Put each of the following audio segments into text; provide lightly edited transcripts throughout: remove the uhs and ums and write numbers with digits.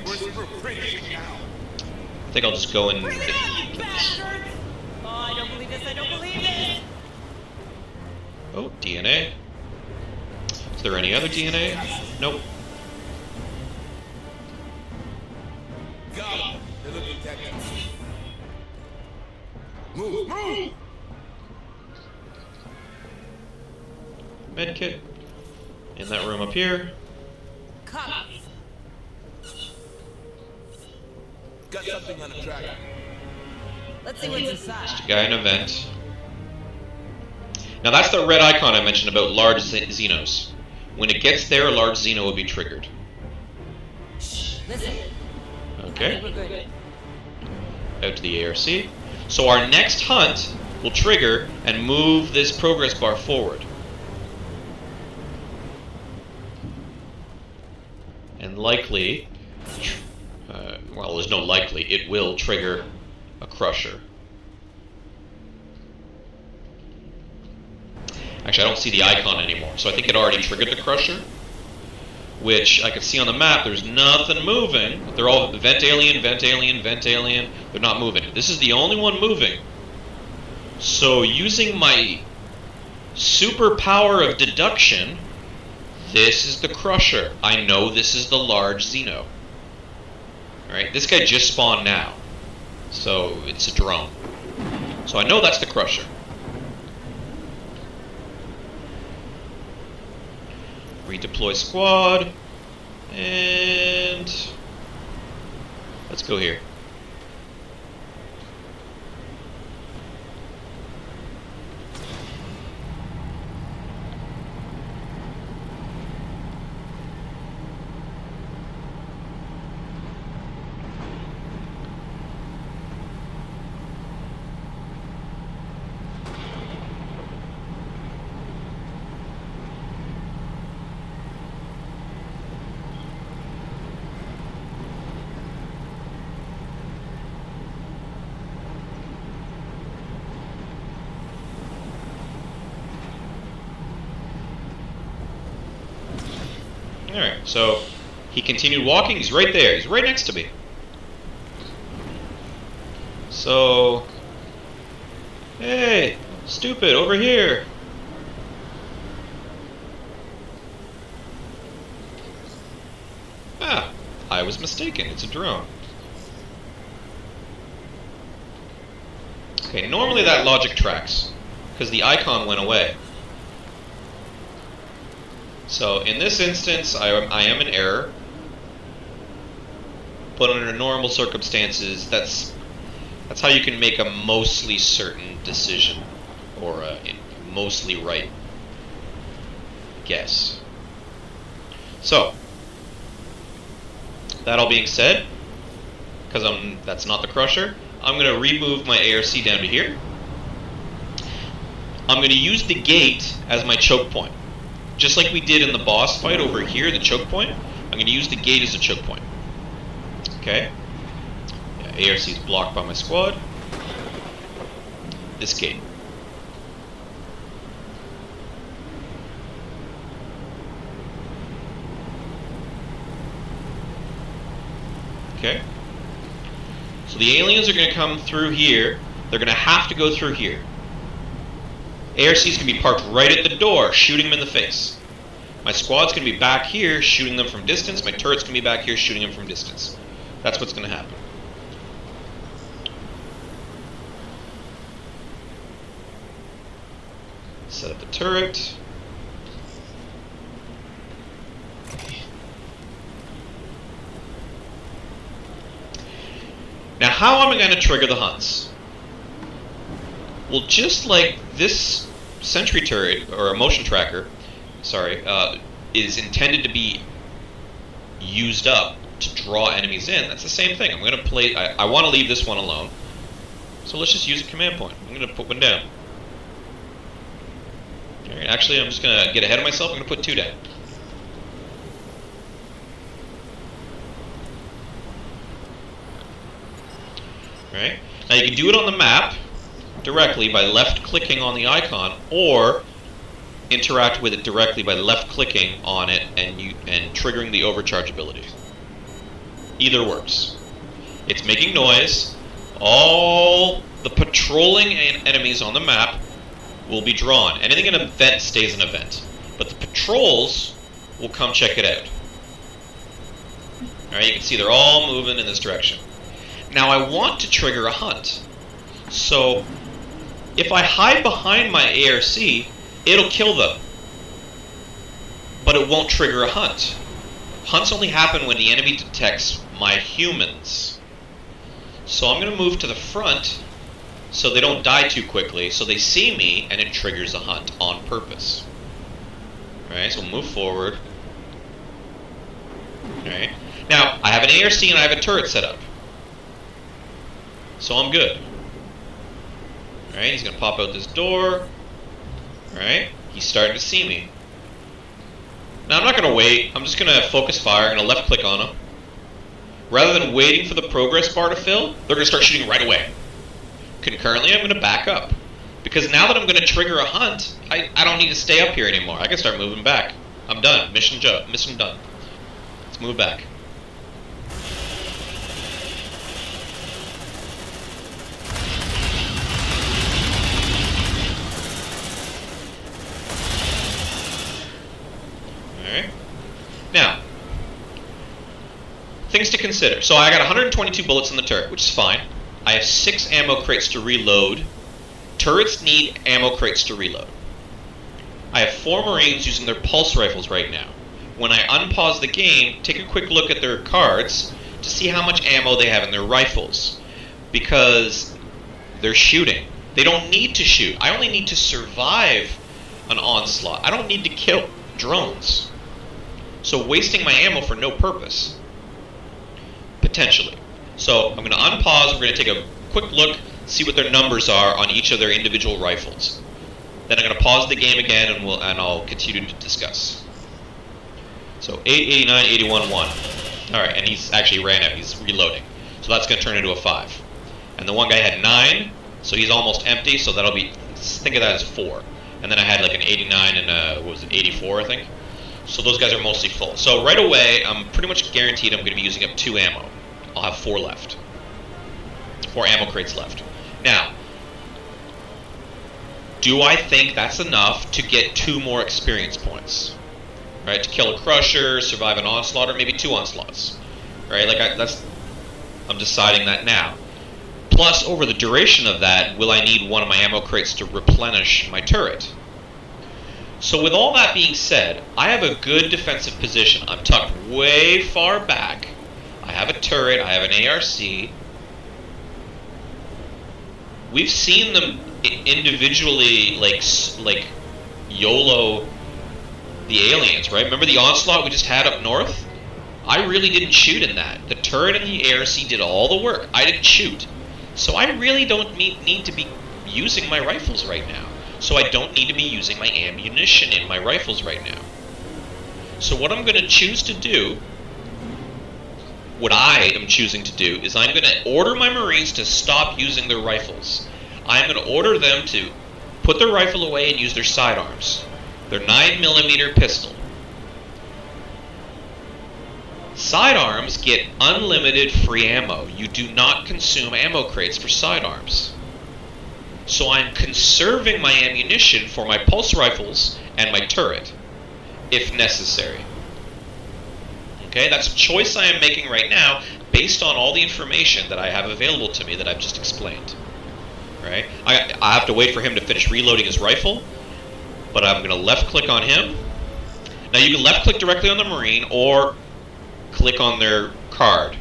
point. I think I'll just go and... Oh, I don't believe this, I don't believe this! Oh, DNA. Is there any other DNA? Nope. Go! They're looking at us. Move! Move! Medkit. In that room up here. Copy. Got something on the track. Let's see what's inside. Just a guy in a vent. Now that's the red icon I mentioned about large Xenos. When it gets there, a large Xeno will be triggered. Listen. Okay. We're good. Out to the ARC. So our next hunt will trigger and move this progress bar forward. And likely, well, there's no likely, it will trigger a crusher. Actually, I don't see the icon anymore, so I think it already triggered the crusher. Which I can see on the map, there's nothing moving. They're all vent alien, vent alien, vent alien. They're not moving. This is the only one moving. So using my superpower of deduction, this is the crusher. I know this is the large Xeno. Alright, this guy just spawned now. So it's a drone. So I know that's the crusher. Redeploy squad. And let's go here. Alright, so he continued walking. He's right there. He's right next to me. So, hey, stupid, over here. Ah, I was mistaken. It's a drone. Okay, normally that logic tracks, because the icon went away. So in this instance, I am in error, but under normal circumstances, that's how you can make a mostly certain decision, or a mostly right guess. So, that all being said, because that's not the crusher, I'm going to remove my ARC down to here. I'm going to use the gate as my choke point. Just like we did in the boss fight over here, the choke point, I'm going to use the gate as a choke point. Okay? Yeah, ARC is blocked by my squad. This gate. Okay? So the aliens are going to come through here. They're going to have to go through here. ARC's going to be parked right at the door, shooting them in the face. My squad's going to be back here, shooting them from distance. My turret's going to be back here, shooting them from distance. That's what's going to happen. Set up the turret. Now, how am I going to trigger the hunts? Well, just like this sentry turret, or a motion tracker, sorry, is intended to be used up to draw enemies in, that's the same thing. I'm going to play, I want to leave this one alone. So let's just use a command point. I'm going to put one down. Alright, actually, I'm just going to get ahead of myself. I'm going to put two down. Alright, now you can do it on the map directly by left-clicking on the icon, or interact with it directly by left-clicking on it and triggering the overcharge ability. Either works. It's making noise. All the patrolling enemies on the map will be drawn. Anything in an event stays an event. But the patrols will come check it out. Alright, you can see they're all moving in this direction. Now I want to trigger a hunt. So if I hide behind my ARC, it'll kill them. But it won't trigger a hunt. Hunts only happen when the enemy detects my humans. So I'm going to move to the front so they don't die too quickly, so they see me and it triggers a hunt on purpose. Alright, so we'll move forward. Alright. Now, I have an ARC and I have a turret set up. So I'm good. Alright, he's going to pop out this door. Alright, he's starting to see me. Now I'm not going to wait, I'm just going to focus fire, I'm going to left click on him. Rather than waiting for the progress bar to fill, they're going to start shooting right away. Concurrently, I'm going to back up. Because now that I'm going to trigger a hunt, I don't need to stay up here anymore. I can start moving back. I'm done. Mission done. Let's move back. Alright. Now, things to consider. So I got 122 bullets in the turret, which is fine. I have 6 ammo crates to reload. Turrets need ammo crates to reload. I have 4 Marines using their pulse rifles right now. When I unpause the game, take a quick look at their cards to see how much ammo they have in their rifles. Because they're shooting. They don't need to shoot. I only need to survive an onslaught. I don't need to kill drones. So wasting my ammo for no purpose. Potentially. So I'm going to unpause, we're going to take a quick look, see what their numbers are on each of their individual rifles. Then I'm going to pause the game again and I'll continue to discuss. So 8, 89, 81, 1. Alright, and he's actually ran out, he's reloading. So that's going to turn into a 5. And the one guy had 9, so he's almost empty, so that'll be, think of that as 4. And then I had like an 89 and what was it, 84 I think? So those guys are mostly full. So right away, I'm pretty much guaranteed I'm going to be using up 2 ammo. I'll have 4 left. 4 ammo crates left. Now, do I think that's enough to get 2 more experience points? Right, to kill a crusher, survive an onslaught, or maybe 2 onslaughts. Right, like I'm deciding that now. Plus, over the duration of that, will I need one of my ammo crates to replenish my turret? So with all that being said, I have a good defensive position. I'm tucked way far back. I have a turret, I have an ARC. We've seen them individually, like YOLO the aliens, right? Remember the onslaught we just had up north? I really didn't shoot in that. The turret and the ARC did all the work. I didn't shoot. So I really don't need to be using my rifles right now. So I don't need to be using my ammunition in my rifles right now. So what I'm going to choose to do, what I am choosing to do, is I'm going to order my Marines to stop using their rifles. I'm going to order them to put their rifle away and use their sidearms. Their 9mm pistol. Sidearms get unlimited free ammo. You do not consume ammo crates for sidearms. So I'm conserving my ammunition for my pulse rifles and my turret, if necessary. Okay, that's a choice I am making right now based on all the information that I have available to me that I've just explained. Right? I have to wait for him to finish reloading his rifle, but I'm going to left click on him. Now you can left click directly on the Marine or click on their card.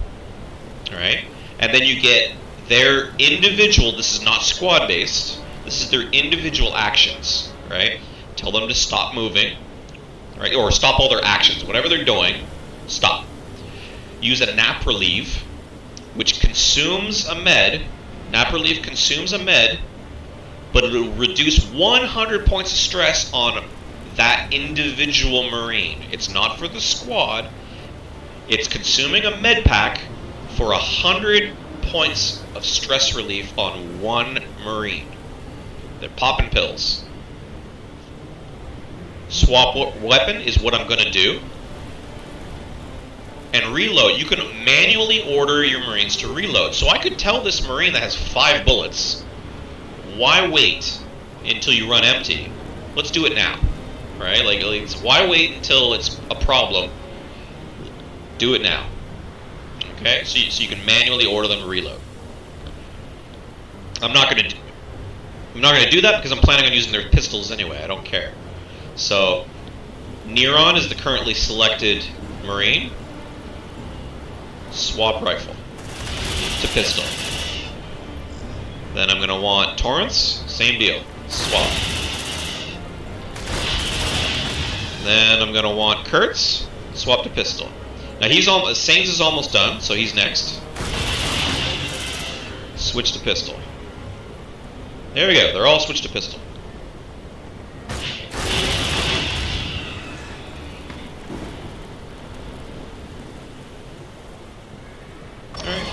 Alright? And then you get their individual, this is not squad based, this is their individual actions. Right? Tell them to stop moving. Right? Or stop all their actions. Whatever they're doing, stop. Use a nap relieve, which consumes a med. Nap relieve consumes a med, but it'll reduce 100 points of stress on that individual Marine. It's not for the squad. It's consuming a med pack for 100 points of stress relief on one Marine. They're popping pills. Swap weapon is what I'm going to do. and reload. You can manually order your Marines to reload. So I could tell this Marine that has 5 bullets, why wait until you run empty? Let's do it now, right? Like why wait until it's a problem? Do it now. Okay, so you can manually order them to reload. I'm not gonna do that because I'm planning on using their pistols anyway. I don't care. So Neron is the currently selected Marine. Swap rifle to pistol. Then I'm gonna want Torrance. Same deal. Swap. Then I'm gonna want Kurtz. Swap to pistol. Now Sains is almost done, so he's next. Switch to pistol. There we go. They're all switched to pistol. Alright.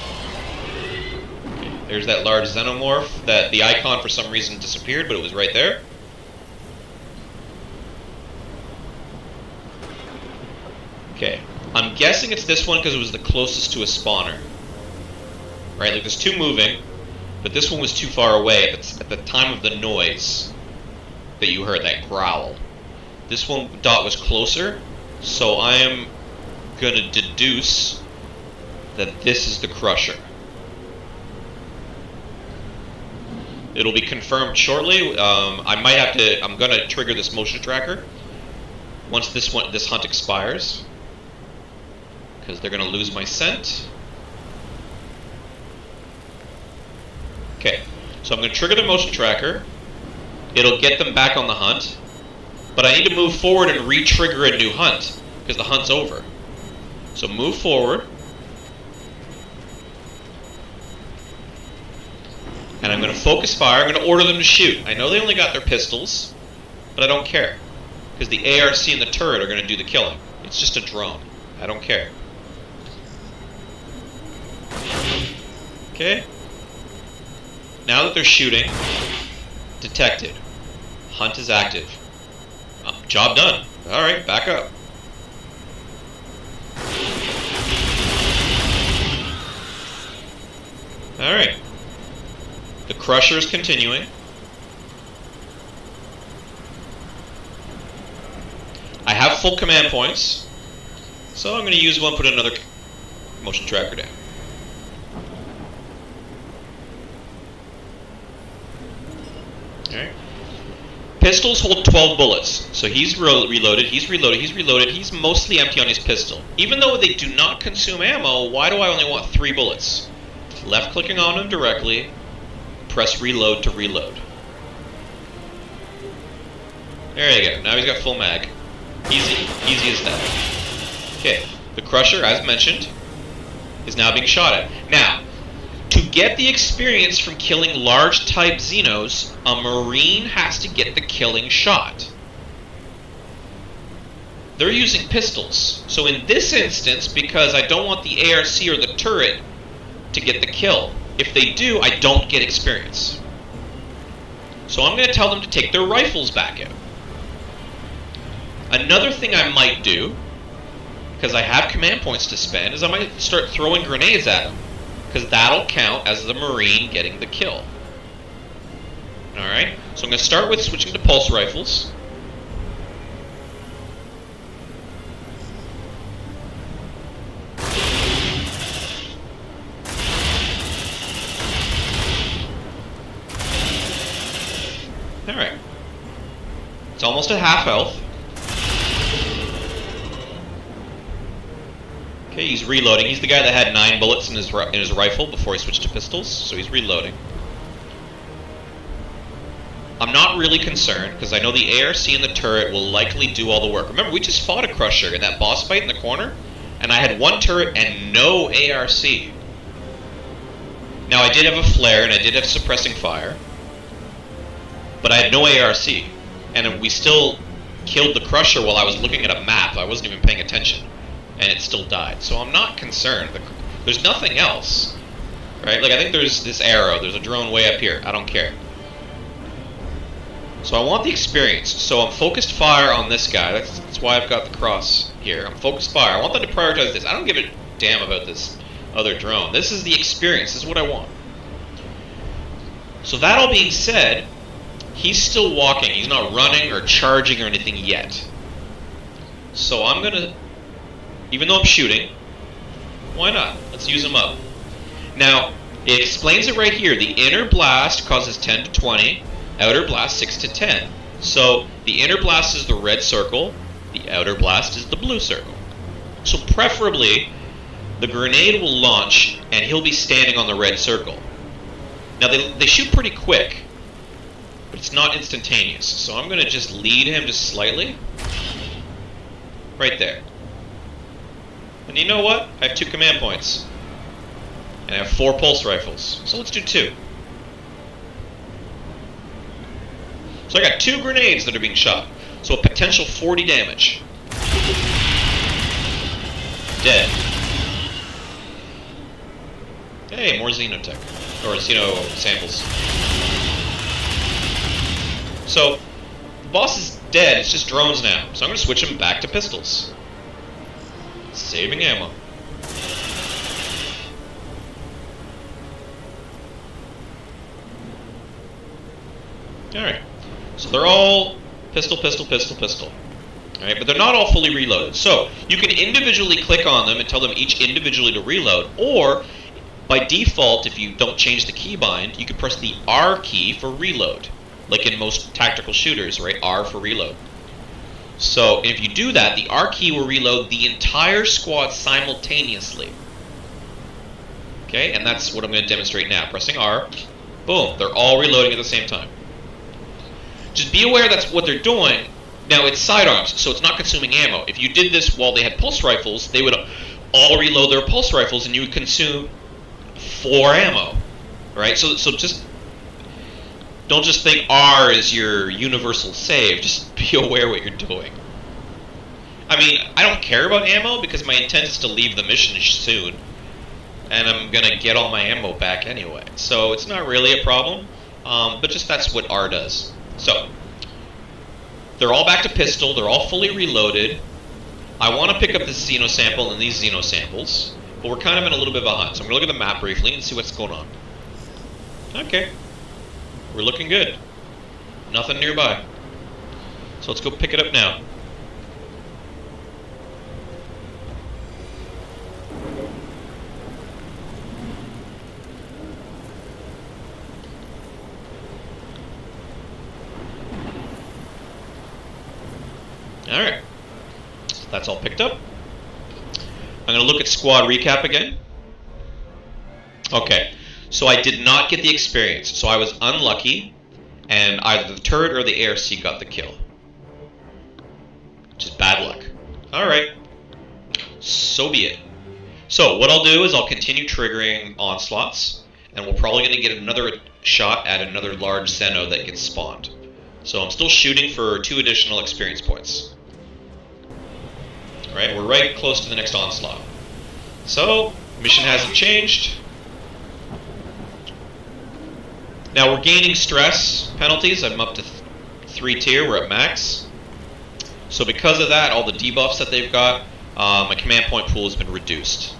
Okay, there's that large xenomorph that the icon for some reason disappeared, but it was right there. Okay. I'm guessing it's this one because it was the closest to a spawner. Right, like there's 2 moving, but this one was too far away at the time of the noise that you heard, that growl. This one dot was closer, so I am gonna deduce that this is the Crusher. It'll be confirmed shortly. I'm gonna trigger this motion tracker once this hunt expires, because they're gonna lose my scent. Okay, so I'm gonna trigger the motion tracker. It'll get them back on the hunt, but I need to move forward and re-trigger a new hunt because the hunt's over. So move forward. And I'm going to focus fire. I'm going to order them to shoot. I know they only got their pistols, but I don't care. Because the ARC and the turret are going to do the killing. It's just a drone. I don't care. Okay. Now that they're shooting, detected. Hunt is active. Job done. Alright, back up. Alright. The Crusher is continuing. I have full command points, so I'm going to use one, put another motion tracker down. Alright. Pistols hold 12 bullets, so he's reloaded, he's reloaded, he's reloaded, he's mostly empty on his pistol. Even though they do not consume ammo, why do I only want 3 bullets? Left clicking on him directly, press reload to reload. There you go, now he's got full mag. Easy as that. Okay, the Crusher, as mentioned, is now being shot at. Now, to get the experience from killing large type Xenos, a Marine has to get the killing shot. They're using pistols. So in this instance, because I don't want the ARC or the turret to get the kill, if they do, I don't get experience. So I'm going to tell them to take their rifles back out. Another thing I might do, because I have command points to spend, is I might start throwing grenades at them. Because that'll count as the Marine getting the kill. Alright, so I'm going to start with switching to pulse rifles. Alright. It's almost at half health. Okay, he's reloading. He's the guy that had 9 bullets in his rifle before he switched to pistols, so he's reloading. I'm not really concerned, because I know the ARC and the turret will likely do all the work. Remember, we just fought a Crusher in that boss fight in the corner, and I had 1 turret and no ARC. Now, I did have a flare, and I did have suppressing fire, but I had no ARC, and we still killed the Crusher while I was looking at a map. I wasn't even paying attention. And it still died. So I'm not concerned. There's nothing else. Right? Like, I think there's this arrow. There's a drone way up here. I don't care. So I want the experience. So I'm focused fire on this guy. That's That's why I've got the cross here. I'm focused fire. I want them to prioritize this. I don't give a damn about this other drone. This is the experience. This is what I want. So that all being said, he's still walking. He's not running or charging or anything yet. So I'm going to, even though I'm shooting, why not? Let's use him up. Now, it explains it right here. The inner blast causes 10 to 20, outer blast 6 to 10. So the inner blast is the red circle, the outer blast is the blue circle. So preferably, the grenade will launch and he'll be standing on the red circle. Now they shoot pretty quick, but it's not instantaneous. So I'm going to just lead him just slightly. Right there. And you know what? I have 2 command points. And I have 4 pulse rifles. So let's do 2. So I got 2 grenades that are being shot. So a potential 40 damage. Dead. Hey, more Xenotech. Or Xeno samples. So, the boss is dead, it's just drones now. So I'm going to switch him back to pistols. Saving ammo. Alright. So they're all pistol, pistol, pistol, pistol. Alright, but they're not all fully reloaded. So, you can individually click on them and tell them each individually to reload, or by default, if you don't change the keybind, you can press the R key for reload. Like in most tactical shooters, right? R for reload. So, if you do that, the R key will reload the entire squad simultaneously. Okay, and that's what I'm going to demonstrate now. Pressing R, boom, they're all reloading at the same time. Just be aware that's what they're doing. Now, it's sidearms, so it's not consuming ammo. If you did this while they had pulse rifles, they would all reload their pulse rifles and you would consume 4 ammo. Right? So just don't just think R is your universal save. Just be aware what you're doing. I mean, I don't care about ammo because my intent is to leave the mission soon. And I'm going to get all my ammo back anyway. So it's not really a problem. But just that's what R does. So, they're all back to pistol. They're all fully reloaded. I want to pick up this Xeno sample and these Xeno samples. But we're kind of in a little bit of a hunt. So I'm going to look at the map briefly and see what's going on. Okay. We're looking good. Nothing nearby. So let's go pick it up now. Alright. That's all picked up. I'm going to look at squad recap again. Okay. So I did not get the experience. So I was unlucky, and either the turret or the ARC got the kill. Just bad luck. Alright. So be it. So what I'll do is I'll continue triggering onslaughts, and we're probably going to get another shot at another large Xeno that gets spawned. So I'm still shooting for 2 additional experience points. Alright, we're right close to the next onslaught. So, mission hasn't changed. Now we're gaining stress penalties. I'm up to 3 tier, we're at max. So because of that, all the debuffs that they've got, my command point pool has been reduced.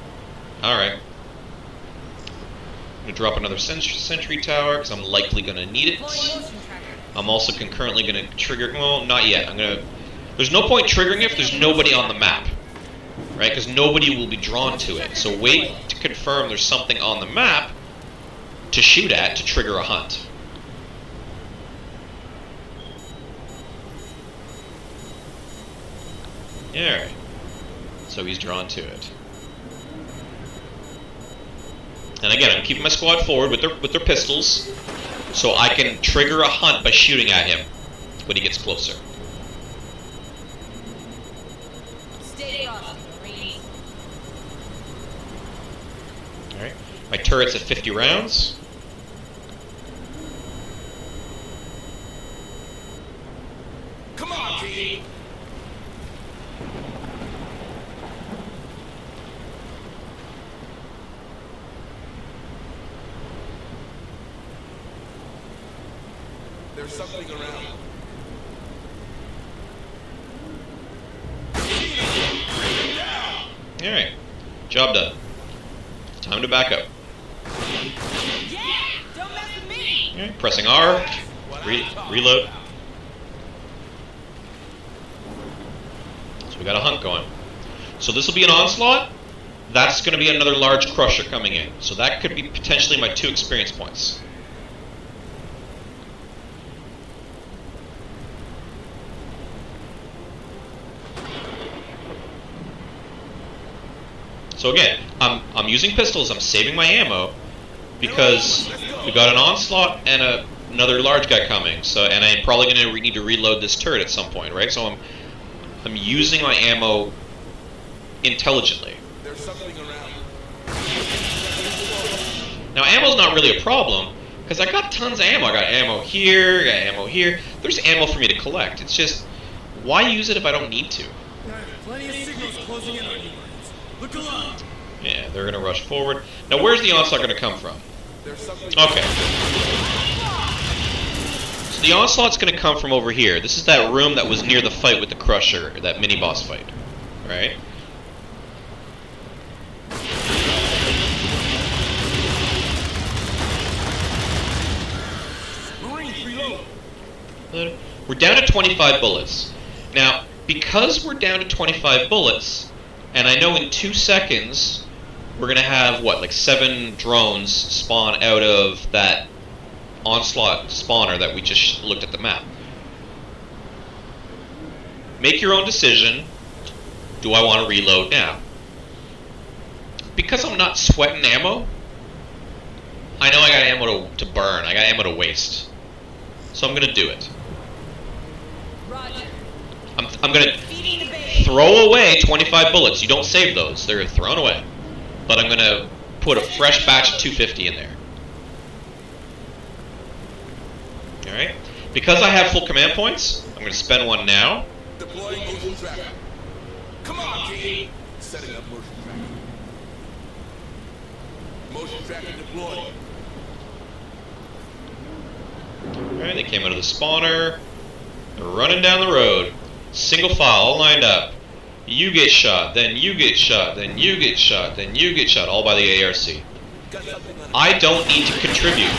Alright. I'm going to drop another sentry tower because I'm likely going to need it. I'm also concurrently going to trigger, well, not yet. There's no point triggering it if there's nobody on the map. Right? Because nobody will be drawn to it. So wait to confirm there's something on the map to shoot at to trigger a hunt. Alright. So he's drawn to it. And again, I'm keeping my squad forward with their pistols, so I can trigger a hunt by shooting at him when he gets closer. Alright. My turret's at 50 rounds. Come on, King. There's something around. Alright. Job done. Time to back up. Yeah! Don't mess with me! Alright, pressing R. Reload. So we got a hunt going. So this will be an onslaught. That's going to be another large crusher coming in. So that could be potentially my 2 experience points. So again, I'm using pistols, I'm saving my ammo, because we got an onslaught and another large guy coming. So, and I'm probably going to need to reload this turret at some point, right? So I'm using my ammo intelligently. There's something around. Now ammo's not really a problem, because I got tons of ammo. I got ammo here, I got ammo here. There's ammo for me to collect. It's just, why use it if I don't need to? Plenty of signals closing in on you. Look alive. Yeah, they're going to rush forward. Now where's the onslaught going to come from? There's something. Okay. So the onslaught's going to come from over here. This is that room that was near the fight with the Crusher, that mini-boss fight. Right? We're down to 25 bullets. Now, because we're down to 25 bullets, and I know in 2 seconds we're going to have, what, like 7 drones spawn out of that onslaught spawner that we just looked at the map. Make your own decision. Do I want to reload now? Because I'm not sweating ammo, I know I got ammo to burn. I got ammo to waste. So I'm going to do it. Roger. I'm going to Feeding the baby. throw away 25 bullets. You don't save those. They're thrown away. But I'm going to put a fresh batch of 250 in there. Alright? Because I have full command points, I'm going to spend one now. Deploying motion tracker. Come on, Key. Setting up motion tracker. Motion tracker deployed. Alright, they came out of the spawner. They're running down the road. Single file, all lined up. You get shot, then you get shot, then you get shot, then you get shot, all by the ARC. Got something on I don't need to contribute.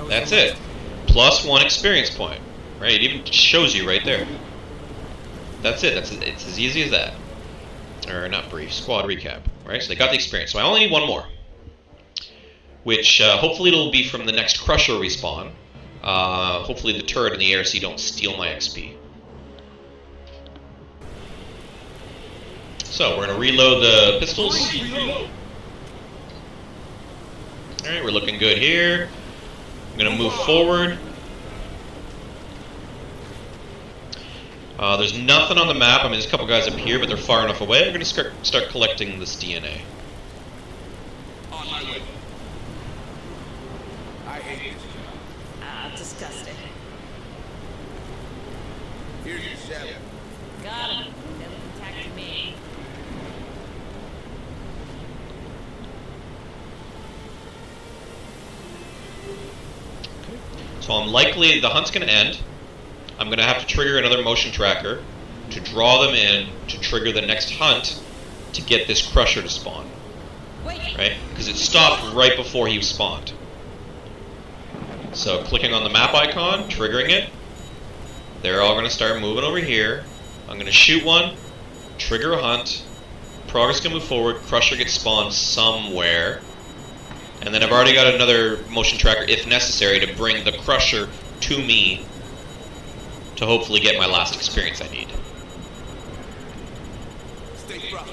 That's it. Plus 1 experience point. Right? It even shows you right there. That's it. It's as easy as that. Or not brief. Squad recap. Right? So they got the experience. So I only need 1 more. Which hopefully it'll be from the next Crusher respawn. Hopefully the turret and the ARC don't steal my XP. So we're going to reload the pistols. Alright, we're looking good here. I'm going to move forward. There's nothing on the map. I mean, there's a couple guys up here, but they're far enough away. We're going to start collecting this DNA. On my way. I hate this job. Ah, disgusting. Here's your shadow. Got him. They'll attack me. So I'm likely, the hunt's going to end. I'm going to have to trigger another motion tracker to draw them in to trigger the next hunt to get this Crusher to spawn. Wait. Right? Because it stopped right before he spawned. So clicking on the map icon, triggering it, they're all going to start moving over here. I'm going to shoot one, trigger a hunt, progress can move forward, Crusher gets spawned somewhere, and then I've already got another motion tracker, if necessary, to bring the Crusher to me to hopefully get my last experience I need. Stay front.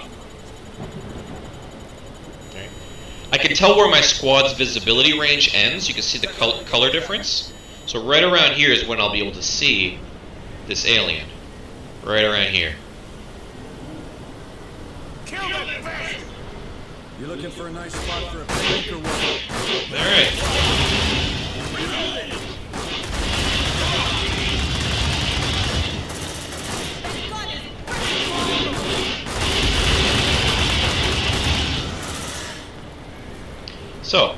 Okay. I can tell where my squad's visibility range ends. You can see the color difference. So right around here is when I'll be able to see this alien. Right around here. Kill that bastard! You looking for a nice spot for a picnic or what? Alright. So,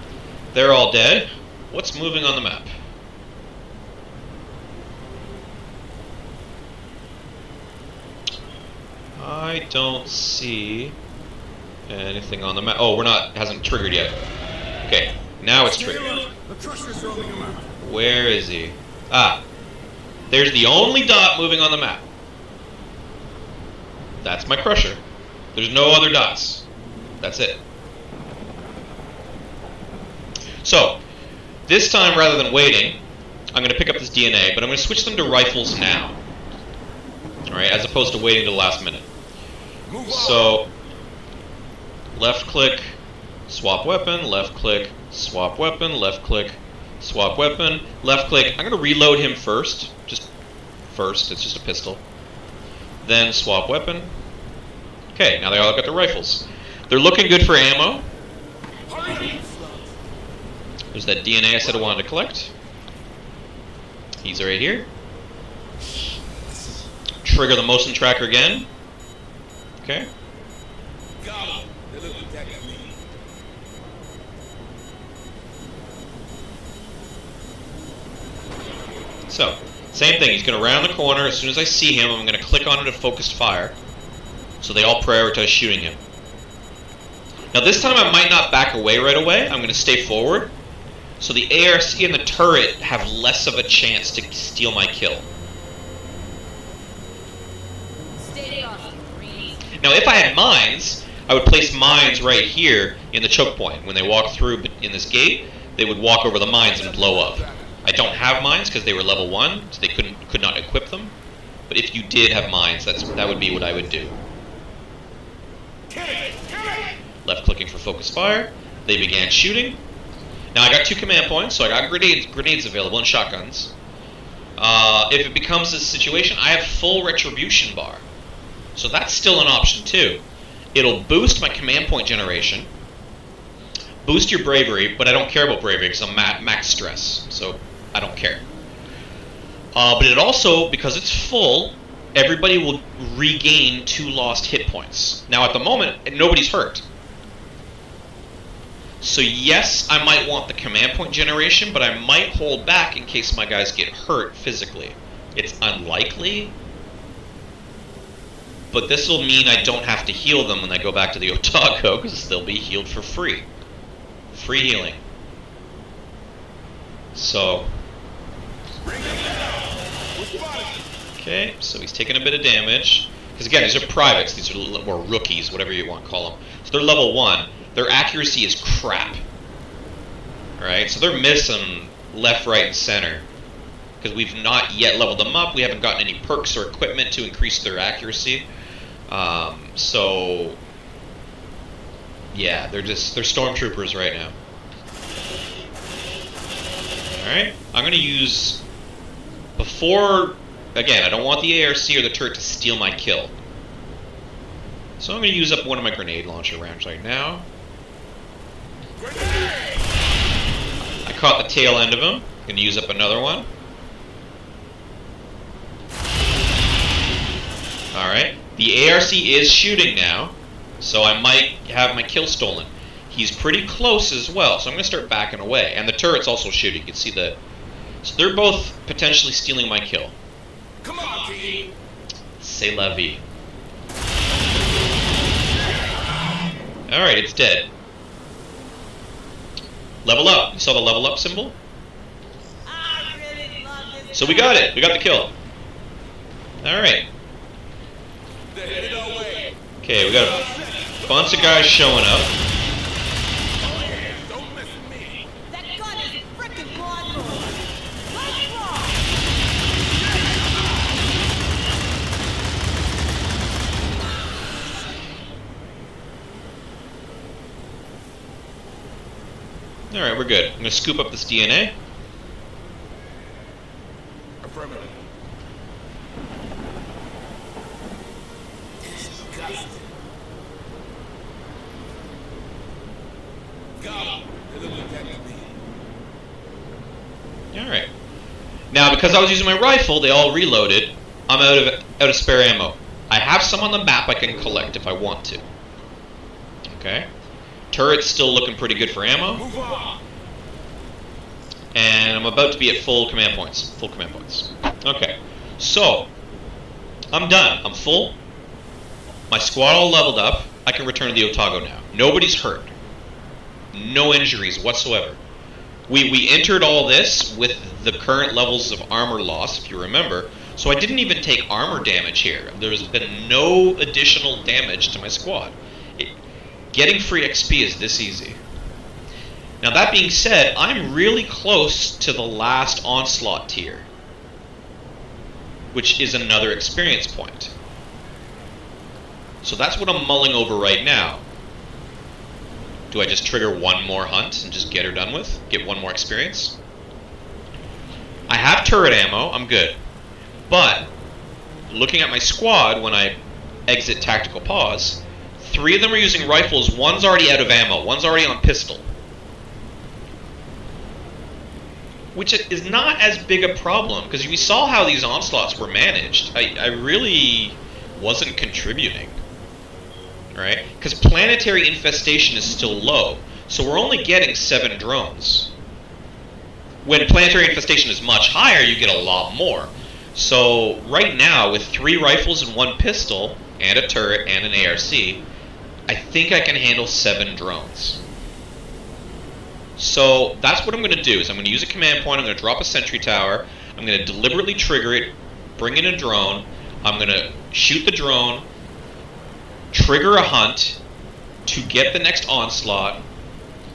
they're all dead. What's moving on the map? I don't see anything on the map. Oh, hasn't triggered yet. Okay, now it's triggered. The crusher's roaming him out. Where is he? Ah, there's the only dot moving on the map. That's my crusher. There's no other dots. That's it. So, this time rather than waiting, I'm going to pick up this DNA, but I'm going to switch them to rifles now. Alright, as opposed to waiting to the last minute. So, left click, swap weapon, left click, swap weapon, left click, swap weapon, left click. I'm going to reload him first. Just first, it's just a pistol. Then swap weapon. Okay, now they all got their rifles. They're looking good for ammo. There's that DNA I said I wanted to collect. He's right here. Trigger the motion tracker again. Okay. So, same thing. He's going to round the corner. As soon as I see him, I'm going to click on it to focused fire. So they all prioritize shooting him. Now this time I might not back away right away. I'm going to stay forward. So the ARC and the turret have less of a chance to steal my kill. Now if I had mines, I would place mines right here in the choke point. When they walk through in this gate, they would walk over the mines and blow up. I don't have mines because they were level 1, so they could not equip them. But if you did have mines, that would be what I would do. Left clicking for focus fire. They began shooting. Now I got 2 command points, so I got grenades available and shotguns. If it becomes this situation, I have full retribution bar. So that's still an option too. It'll boost my command point generation, boost your bravery, but I don't care about bravery because I'm max stress, so I don't care. But it also, because it's full, everybody will regain 2 lost hit points. Now at the moment, nobody's hurt. So yes, I might want the command point generation, but I might hold back in case my guys get hurt physically. It's unlikely, but this will mean I don't have to heal them when I go back to the Otago, because they'll be healed for free. Free healing. So... okay, so he's taking a bit of damage. Because again, these are privates, these are or rookies, whatever you want to call them. So they're level 1. Their accuracy is crap. Alright, so they're missing left, right, and center. Because we've not yet leveled them up. We haven't gotten any perks or equipment to increase their accuracy. So... yeah, they're stormtroopers right now. Alright, I'm going to use... before... again, I don't want the ARC or the turret to steal my kill. So I'm going to use up one of my grenade launcher rounds right now. I caught the tail end of him. I'm going to use up another one. Alright. The ARC is shooting now, so I might have my kill stolen. He's pretty close as well, so I'm going to start backing away. And the turret's also shooting. You can see the... so they're both potentially stealing my kill. Come on, King. C'est la vie. Alright, it's dead. Level up. You saw the level up symbol? So we got it. We got the kill. Alright. Okay, we got a bunch of guys showing up. Don't mess with me. That gun is frickin' broadboard. Let's rock. Alright, we're good. I'm going to scoop up this DNA. Affirmative. Disgusting. Got him. They're looking at me. Alright. Now, because I was using my rifle, they all reloaded. I'm out of spare ammo. I have some on the map I can collect if I want to. Okay? Turret's still looking pretty good for ammo. Move on. And I'm about to be at full command points. Full command points. Okay. So, I'm done. I'm full. My squad all leveled up. I can return to the Otago now. Nobody's hurt. No injuries whatsoever. We entered all this with the current levels of armor loss, if you remember. So I didn't even take armor damage here. There's been no additional damage to my squad. Getting free XP is this easy. Now that being said, I'm really close to the last onslaught tier, which is another experience point. So that's what I'm mulling over right now. Do I just trigger one more hunt and just get her done with? Get one more experience? I have turret ammo, I'm good. But, looking at my squad when I exit tactical pause, 3 of them are using rifles, one's already out of ammo, one's already on pistol. Which is not as big a problem, because we saw how these onslaughts were managed. I really wasn't contributing. Right? Because planetary infestation is still low, so we're only getting 7 drones. When planetary infestation is much higher, you get a lot more. So right now, with 3 rifles and 1 pistol, and a turret and an ARC, I think I can handle 7 drones. So that's what I'm going to do, is I'm going to use a command point, I'm going to drop a sentry tower, I'm going to deliberately trigger it, bring in a drone, I'm going to shoot the drone, trigger a hunt to get the next onslaught,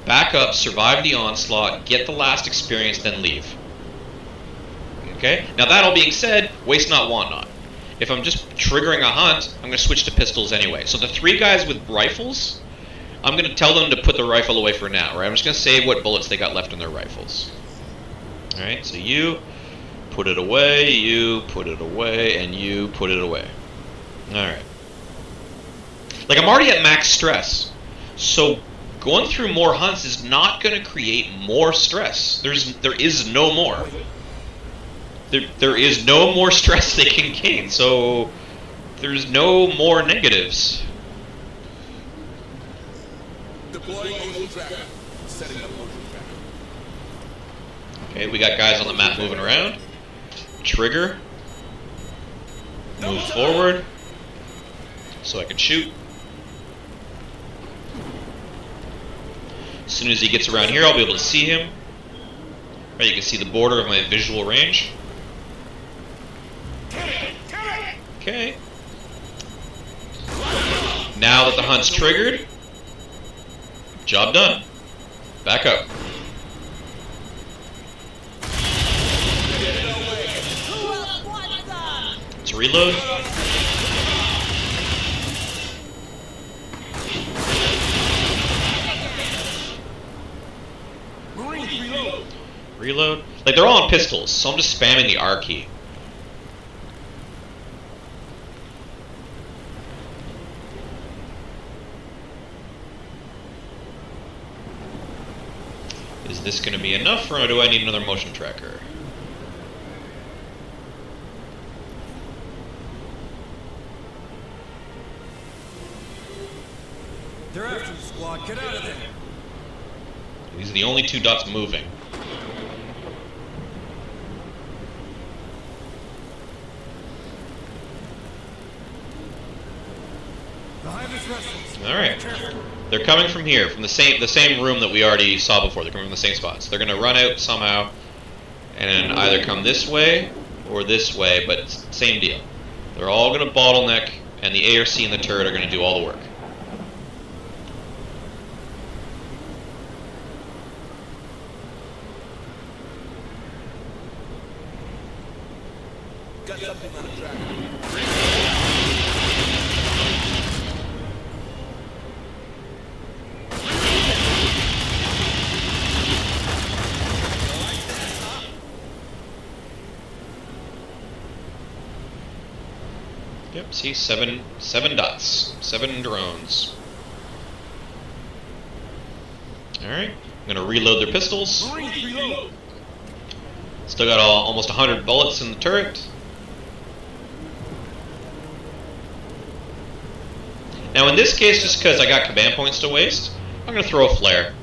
back up, survive the onslaught, get the last experience, then leave. Okay? Now that all being said, waste not, want not. If I'm just triggering a hunt, I'm going to switch to pistols anyway. So the 3 guys with rifles, I'm going to tell them to put the rifle away for now, right? I'm just going to save what bullets they got left in their rifles. Alright, so you put it away, you put it away, and you put it away. Alright. Like, I'm already at max stress, so going through more hunts is not going to create more stress. There is no more. There is no more stress they can gain, so there's no more negatives. Deploying motion tracker. Setting up motion tracker. Okay, we got guys on the map moving around. Trigger. Move forward so I can shoot. As soon as he gets around here, I'll be able to see him. Right, you can see the border of my visual range. Okay. Now that the hunt's triggered, job done. Back up. Let's reload. Reload. Like, they're all on pistols, so I'm just spamming the R key. Is this going to be enough, or do I need another motion tracker? They're after you, squad. Get out of there. These are the only 2 dots moving. Alright. They're coming from here, from the same room that we already saw before. They're coming from the same spots. They're going to run out somehow and either come this way or this way, but same deal. They're all going to bottleneck, and the ARC and the turret are going to do all the work. Got something on the tracker. Yep, see, seven dots. 7 drones. Alright, I'm gonna reload their pistols. Still got almost 100 bullets in the turret. Now in this case, just because I got command points to waste, I'm gonna throw a flare.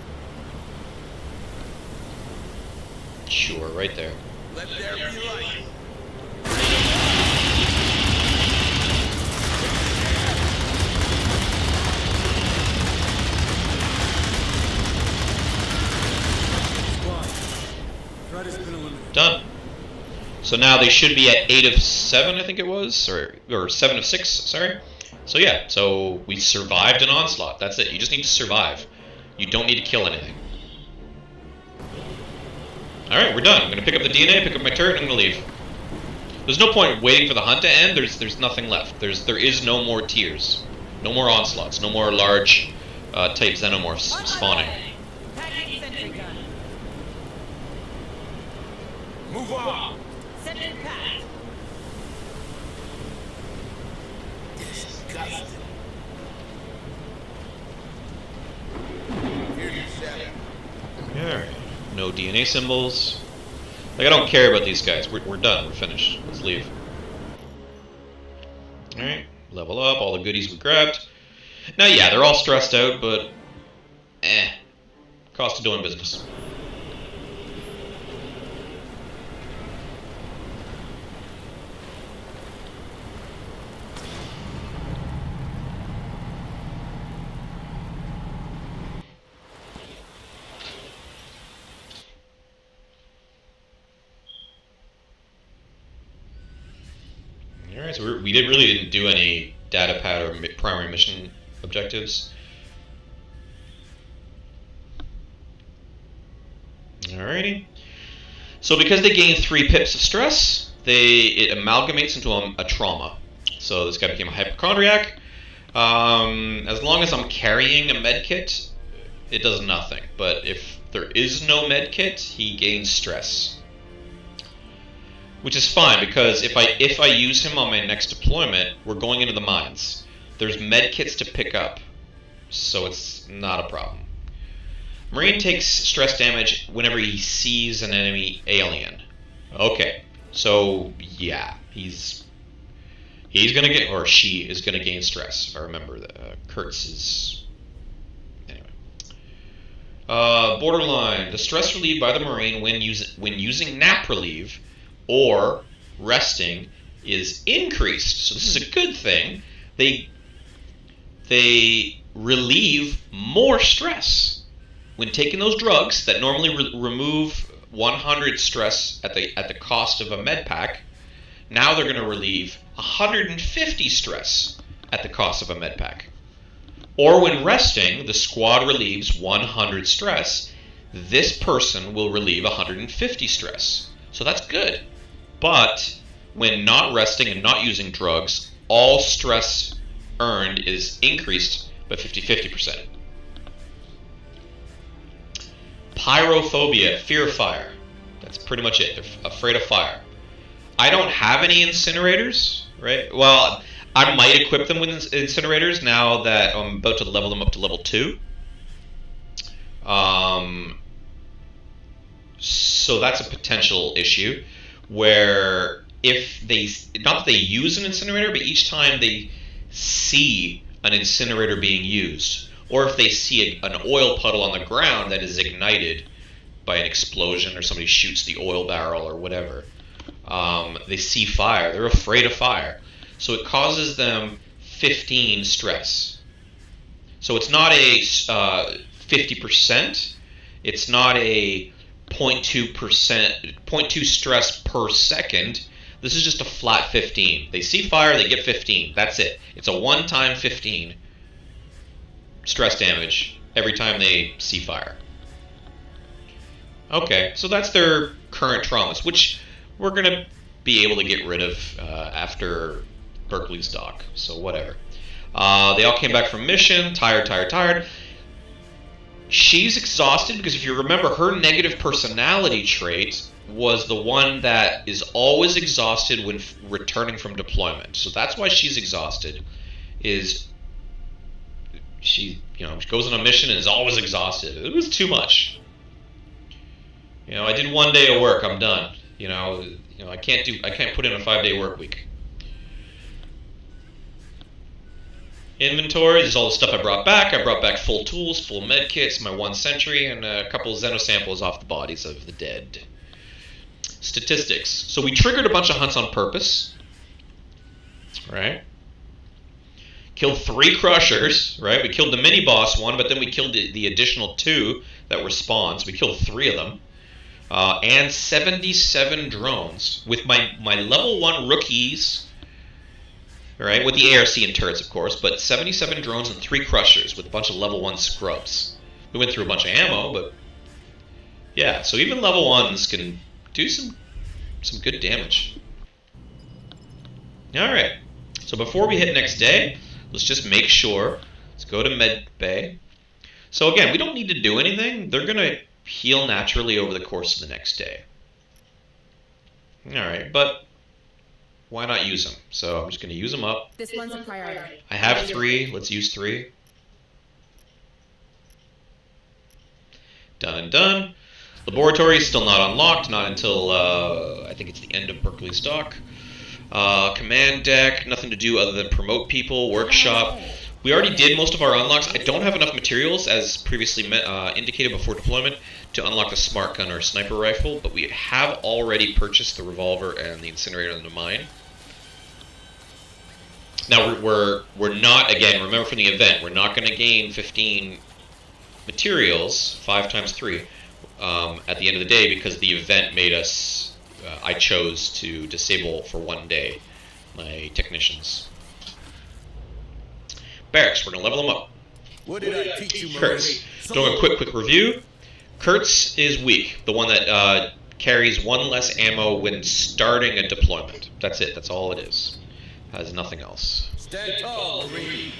Sure, right there. Let there be light. Squad. Threat has been eliminated. Done. So now they should be at 8 of 7, I think it was, or 7 of 6, sorry. So yeah, so we survived an onslaught. That's it. You just need to survive. You don't need to kill anything. Alright, we're done. I'm going to pick up the DNA, pick up my turret, and I'm going to leave. There's no point waiting for the hunt to end. There's nothing left. There is no more tiers. No more onslaughts. No more large type xenomorphs spawning. Packing sentry gun. Move on. Sentry packed. Disgusting. Here's your shadow. Alright. No DNA symbols. Like, I don't care about these guys. We're done. We're finished. Let's leave. Alright. Level up. All the goodies we grabbed. Now, yeah, they're all stressed out, but... Cost of doing business. Alright, so we really didn't do any data pad or primary mission objectives. Alrighty. So because they gain 3 pips of stress, it amalgamates into a trauma. So this guy became a hypochondriac. As long as I'm carrying a med kit, it does nothing. But if there is no med kit, he gains stress. Which is fine, because if I use him on my next deployment, we're going into the mines. There's med kits to pick up, so it's not a problem. Marine takes stress damage whenever he sees an enemy alien. Okay, so yeah, he's gonna get, or she is gonna gain stress. If I remember that, Kurtz is anyway. Borderline: the stress relieved by the Marine when using nap relieve or resting is increased. So this is a good thing. They relieve more stress when taking those drugs that normally remove 100 stress at the cost of a med pack. Now they're going to relieve 150 stress at the cost of a med pack. Or when resting, the squad relieves 100 stress. This person will relieve 150 stress. So that's good. But when not resting and not using drugs, all stress earned is increased by 50%. Pyrophobia, fear of fire. That's pretty much it. They're afraid of fire. I don't have any incinerators, right? Well, I might equip them with incinerators now that I'm about to level them up to level 2. So that's a potential issue. Where if they, not that they use an incinerator, but each time they see an incinerator being used, or if they see an oil puddle on the ground that is ignited by an explosion or somebody shoots the oil barrel or whatever, they see fire, they're afraid of fire. So it causes them 15 stress. So it's not a 50%, it's not a 0.2% stress per second. This is just a flat 15. They see fire, they get 15. That's it. It's a one-time 15 stress damage every time they see fire. Okay, so that's their current traumas, which we're going to be able to get rid of after Berkeley's dock. So whatever. They all came back from mission, tired. She's exhausted because if you remember, her negative personality trait was the one that is always exhausted when returning from deployment. So that's why she's exhausted. She goes on a mission and is always exhausted. It was too much. I did 1 day of work, I'm done. I can't put in a 5-day work week. Inventory is all the stuff I brought back. I brought back full tools, full med kits, my 1 sentry, and a couple of xenosamples off the bodies of the dead. Statistics. So we triggered a bunch of hunts on purpose. Right? Killed 3 crushers, right? We killed the mini-boss one, but then we killed the additional 2 that were spawns. We killed 3 of them. And 77 drones. With my level 1 rookies, right? With the ARC and turrets, of course, but 77 drones and 3 crushers with a bunch of level 1 scrubs. We went through a bunch of ammo, but yeah, so even level 1s can do some good damage. Alright, so before we hit next day, let's just make sure. Let's go to med bay. So again, we don't need to do anything. They're going to heal naturally over the course of the next day. Alright, but why not use them? So I'm just going to use them up. This one's a priority. I have 3. Let's use 3. Done and done. Laboratory is still not unlocked, not until I think it's the end of Berkeley's dock. Command deck, nothing to do other than promote people. Workshop. We already did most of our unlocks. I don't have enough materials, as previously indicated before deployment, to unlock the smart gun or sniper rifle, but we have already purchased the revolver and the incinerator and the mine. Now we're not, again, remember from the event, we're not going to gain 15 materials, 5 times 3, at the end of the day, because the event made us, I chose to disable for 1 day my technicians. Barracks, we're going to level them up. What did I teach you, Kurtz, doing a quick review. Kurtz is weak, the one that carries 1 less ammo when starting a deployment. That's it, that's all it is. Has nothing else. Stand tall, Marine.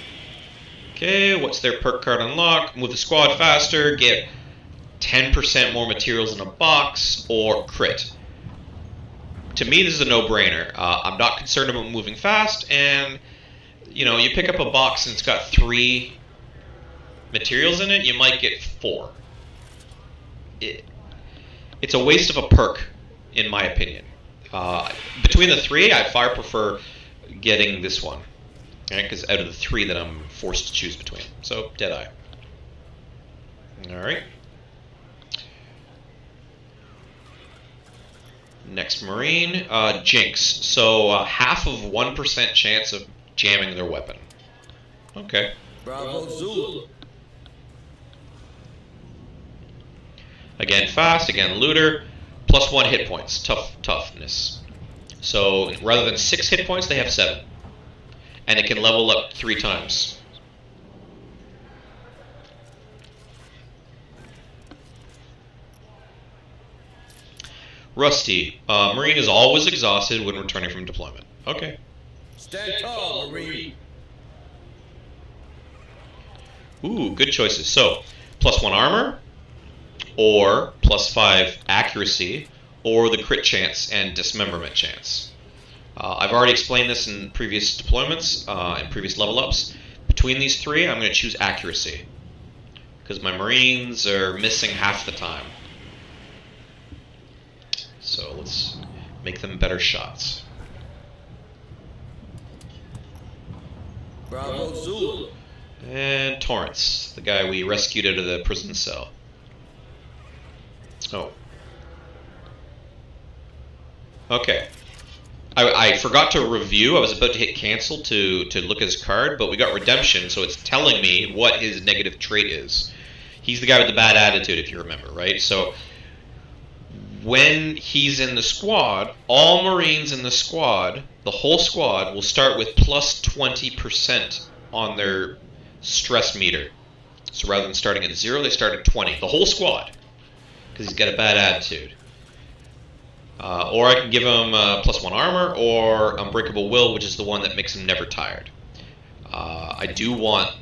Okay, what's their perk card unlock? Move the squad faster, get 10% more materials in a box, or crit. To me, this is a no-brainer. I'm not concerned about moving fast, and you know, you pick up a box and it's got 3 materials in it, you might get 4. It's a waste of a perk, in my opinion. Between the 3, I far prefer getting this one, right? Because out of the 3 that I'm forced to choose between. So, Deadeye. Alright. Next Marine, Jinx. So, half of 1% chance of jamming their weapon. Okay. Bravo Zulu. Again, fast. Again, looter. Plus 1 hit points. Toughness. So rather than 6 hit points, they have 7. And it can level up 3 times. Rusty. Marine is always exhausted when returning from deployment. Okay. Stand tall, Marine. Ooh, good choices. So, plus 1 armor, or plus 5 accuracy, or the crit chance and dismemberment chance. I've already explained this in previous deployments, and previous level ups. Between these 3, I'm going to choose accuracy, because my Marines are missing half the time. So let's make them better shots. Bravo Zulu. And Torrance, the guy we rescued out of the prison cell. Oh. Okay. I forgot to review. I was about to hit cancel to look at his card, but we got redemption, so it's telling me what his negative trait is. He's the guy with the bad attitude, if you remember, right? So when he's in the squad, all Marines in the squad, the whole squad, will start with plus 20% on their stress meter. So rather than starting at 0, they start at 20. The whole squad, because he's got a bad attitude. Or I can give him plus 1 armor, or Unbreakable Will, which is the one that makes him never tired. I do want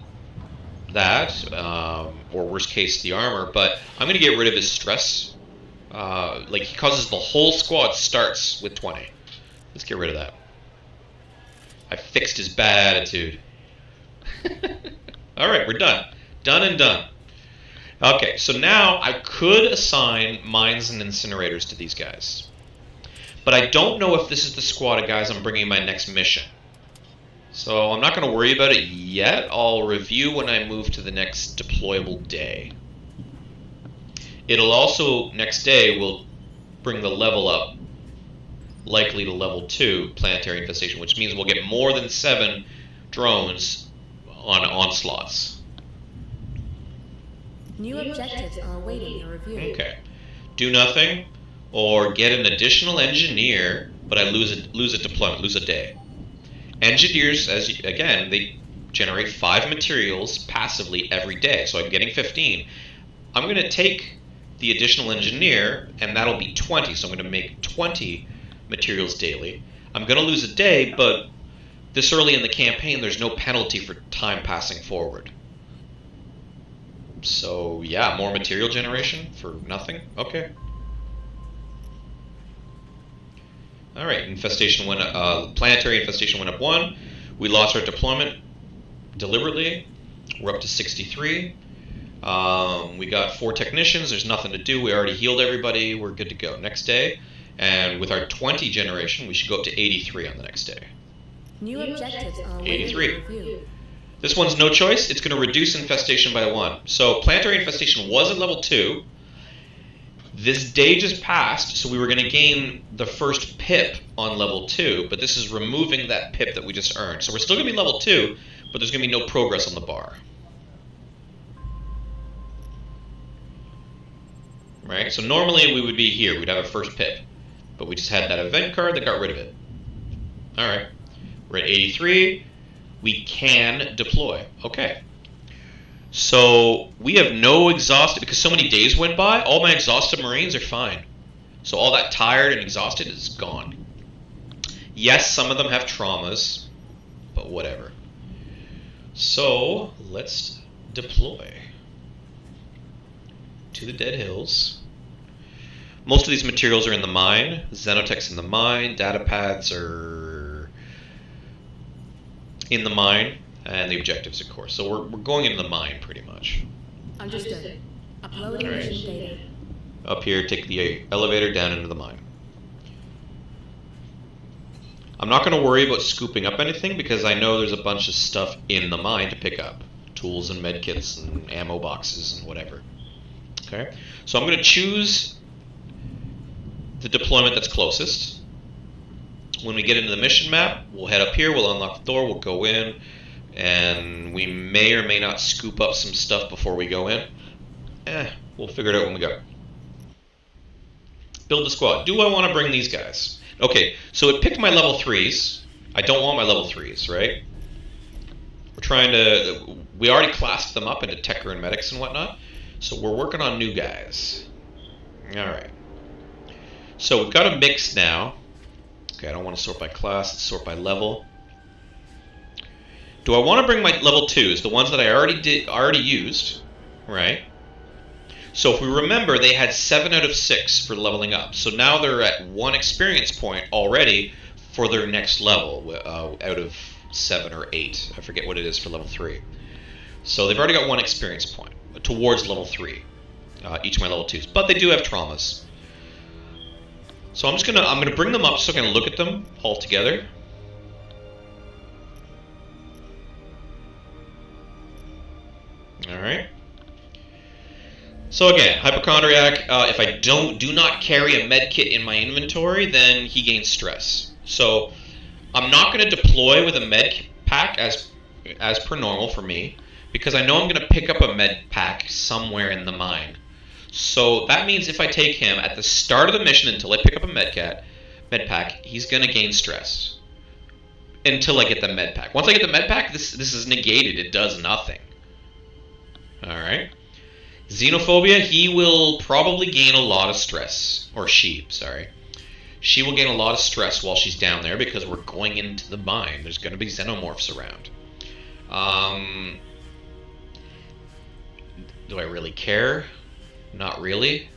that, or worst case, the armor, but I'm going to get rid of his stress. Like, he causes the whole squad starts with 20. Let's get rid of that. I fixed his bad attitude. Alright, we're done. Done and done. Okay, so now I could assign mines and incinerators to these guys. But I don't know if this is the squad of guys I'm bringing in my next mission. So I'm not going to worry about it yet. I'll review when I move to the next deployable day. It'll also, next day, will bring the level up, likely to level 2, planetary infestation, which means we'll get more than 7 drones on onslaughts. New objectives are awaiting your review. Okay. Do nothing, or get an additional engineer, but I lose a deployment, lose a day. Engineers, again, they generate 5 materials passively every day, so I'm getting 15. I'm going to take the additional engineer, and that'll be 20, so I'm going to make 20 materials daily. I'm going to lose a day, but this early in the campaign, there's no penalty for time passing forward. So, yeah, more material generation for nothing? Okay. Alright, infestation went up, planetary infestation went up 1. We lost our deployment deliberately. We're up to 63. We got 4 technicians. There's nothing to do. We already healed everybody. We're good to go. Next day, and with our 20 generation, we should go up to 83 on the next day. New objectives are awaiting 83. your review. This one's no choice. It's going to reduce infestation by 1. So planetary infestation was at level 2. This day just passed, so we were going to gain the first pip on level 2, but this is removing that pip that we just earned. So we're still going to be level 2, but there's going to be no progress on the bar. Right? So normally we would be here. We'd have a first pip, but we just had that event card that got rid of it. Alright. We're at 83. We can deploy. Okay. So we have no exhausted, because so many days went by, all my exhausted Marines are fine. So all that tired and exhausted is gone. Yes, some of them have traumas, but whatever. So let's deploy to the Dead Hills. Most of these materials are in the mine. Xenotech's in the mine. Data pads are in the mine. And the objectives, of course. So we're going into the mine, pretty much. Understood. Uploading Alright. mission data. Up here, take the elevator down into the mine. I'm not going to worry about scooping up anything because I know there's a bunch of stuff in the mine to pick up. Tools and medkits and ammo boxes and whatever. Okay? So I'm going to choose the deployment that's closest. When we get into the mission map, we'll head up here, we'll unlock the door, we'll go in, and we may or may not scoop up some stuff before we go in. We'll figure it out when we go. Build the squad. Do I want to bring these guys? Okay, so it picked my level 3s. I don't want my level 3s, right? We're trying to... We already classed them up into Techer and Medics and whatnot, so we're working on new guys. Alright. So we've got a mix now. Okay, I don't want to sort by class, let's sort by level. Do I want to bring my level 2s, the ones that I already used, right? So if we remember, they had 7 out of 6 for leveling up. So now they're at 1 experience point already for their next level out of 7 or 8. I forget what it is for level 3. So they've already got 1 experience point towards level 3, each of my level 2s. But they do have traumas. So I'm gonna bring them up so I can look at them all together. All right. So again, hypochondriac. If I do not carry a med kit in my inventory, then he gains stress. So I'm not going to deploy with a med pack as per normal for me because I know I'm going to pick up a med pack somewhere in the mine. So that means if I take him at the start of the mission until I pick up a med pack, he's going to gain stress until I get the med pack. Once I get the med pack, this is negated. It does nothing. All right. Xenophobia, he will probably gain a lot of stress. Or she, sorry. She will gain a lot of stress while she's down there because we're going into the mine. There's going to be xenomorphs around. Do I really care? Not really.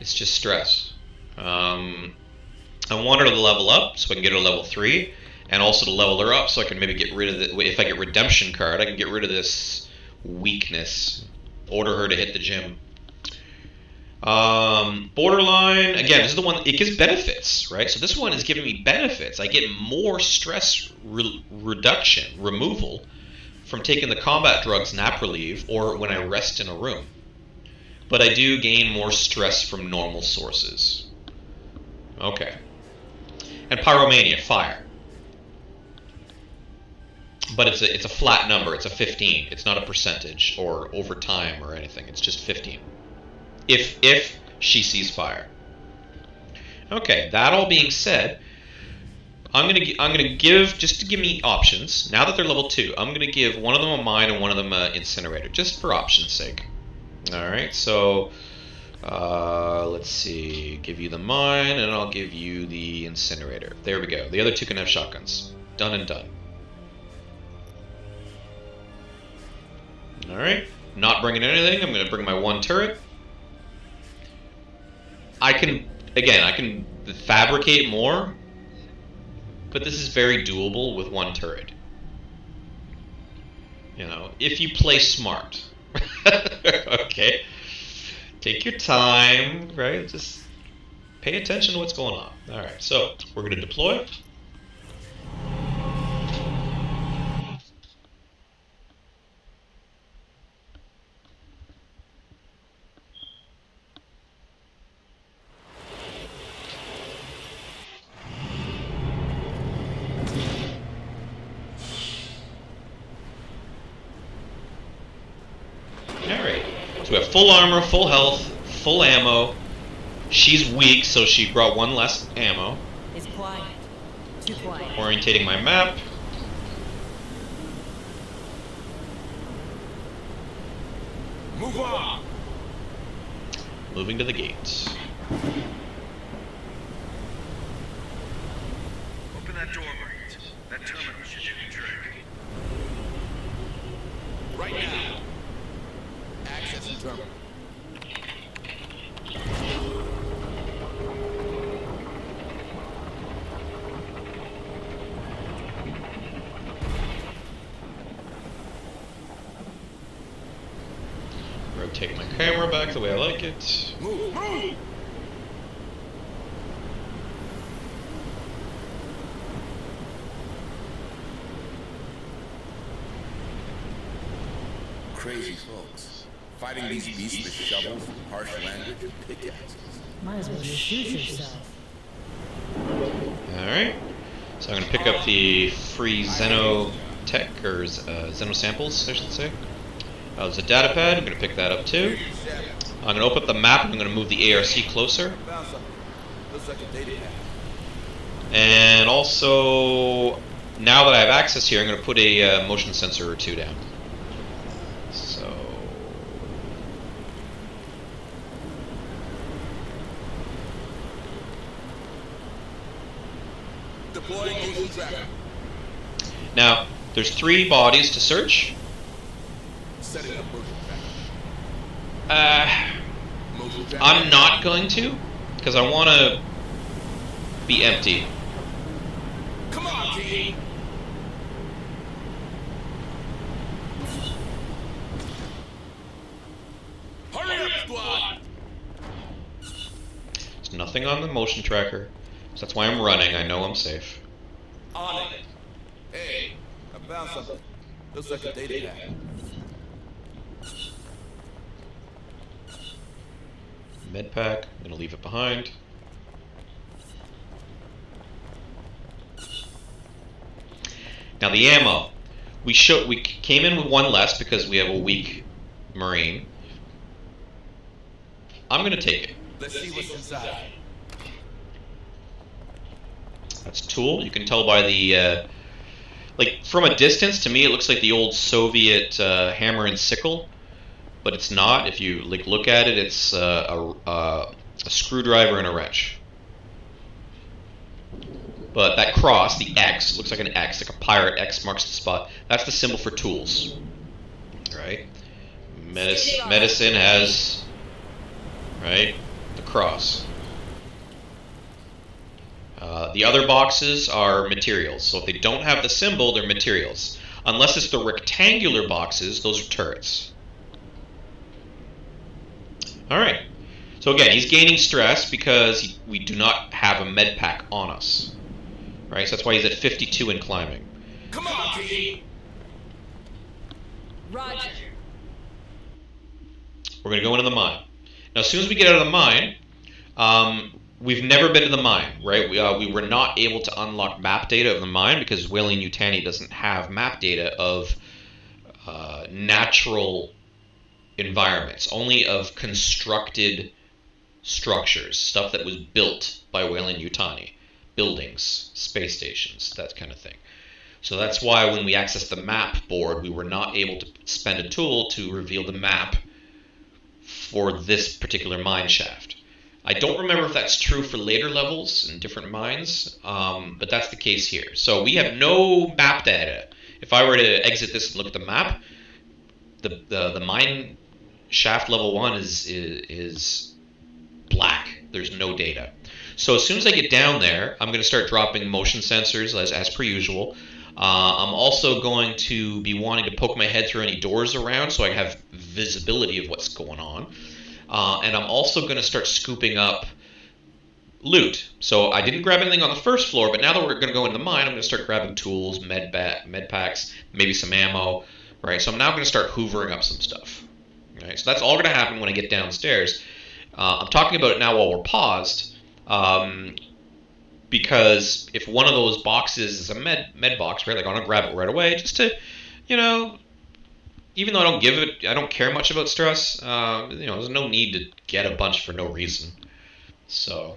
It's just stress. I want her to level up so I can get her to level 3. And also to level her up so I can maybe get rid of it. If I get redemption card, I can get rid of this weakness. Order her to hit the gym. Borderline, again, this is the one, it gives benefits, right? So this one is giving me benefits. I get more stress removal from taking the combat drugs Nap Relieve or when I rest in a room. But I do gain more stress from normal sources. Okay. And Pyromania, fire. But it's a flat number, it's a 15. It's not a percentage or over time or anything, it's just 15. If she sees fire. Okay, that all being said, I'm gonna give, just to give me options. Now that they're level 2, I'm gonna give one of them a mine and one of them a incinerator, just for option's sake. All right, so let's see. Give you the mine, and I'll give you the incinerator. There we go. The other two can have shotguns. Done and done. All right. Not bringing anything. I'm gonna bring my one turret. I can fabricate more, but this is very doable with one turret. You know, if you play smart. Okay. Take your time, right? Just pay attention to what's going on. Alright, so we're going to deploy. Alright, so we have full armor, full health, full ammo. She's weak, so she brought one less ammo. It's quiet. Too quiet. Orientating my map. Move on! Moving to the gates. Open that door, Marines. That terminal should do the trick. Right now. Access the terminal. Rotate my camera back the way I like it. Move! Move! Crazy folks. Fighting these beasts with shovels, harsh language, and pickaxes. Might as well shoot yourself. Alright. So I'm going to pick up the free Xeno tech, or Xeno samples, I should say. There's a data pad, I'm going to pick that up too. I'm going to open up the map, and I'm going to move the ARC closer. Looks like a data pad. And also, now that I have access here, I'm going to put a motion sensor or two down. So... Deploying motion tracker. Now, there's 3 bodies to search. Setting up motion tracker. Motion tracker. I'm not going to, because I want to be empty. Come on, team! Hurry up, squad! There's nothing on the motion tracker, so that's why I'm running. I know I'm safe. On it. Hey, I found something. Looks like a data pad. Med pack, I'm gonna leave it behind. Now the ammo. We came in with one less because we have a weak Marine. I'm gonna take it. Let's see what's inside. That's tool. You can tell by the like from a distance. To me, it looks like the old Soviet hammer and sickle, but it's not. If you like look at it, it's a screwdriver and a wrench. But that cross, the X, looks like an X, like a pirate. X marks the spot. That's the symbol for tools, right? Medicine has, right, the cross. The other boxes are materials. So if they don't have the symbol, they're materials. Unless it's the rectangular boxes, those are turrets. All right. So again, he's gaining stress because we do not have a med pack on us. Right, so that's why he's at 52 in climbing. Come on, Pete. Roger. We're going to go into the mine. Now, as soon as we get out of the mine, we've never been to the mine, right? We were not able to unlock map data of the mine because Weyland-Yutani doesn't have map data of natural environments, only of constructed structures, stuff that was built by Weyland-Yutani, buildings, space stations, that kind of thing. So that's why when we accessed the map board, we were not able to spend a tool to reveal the map for this particular mine shaft. I don't remember if that's true for later levels in different mines, but that's the case here. So we have no map data. If I were to exit this and look at the map, the mine shaft level 1 is black. There's no data. So as soon as I get down there, I'm going to start dropping motion sensors as per usual. I'm also going to be wanting to poke my head through any doors around so I have visibility of what's going on. And I'm also going to start scooping up loot. So I didn't grab anything on the first floor, but now that we're going to go into the mine, I'm going to start grabbing tools, med packs, maybe some ammo, right? So I'm now going to start hoovering up some stuff. Right? So that's all going to happen when I get downstairs. I'm talking about it now while we're paused, because if one of those boxes is a med box, right? Like I want to grab it right away, just to, even though I don't care much about stress. There's no need to get a bunch for no reason. So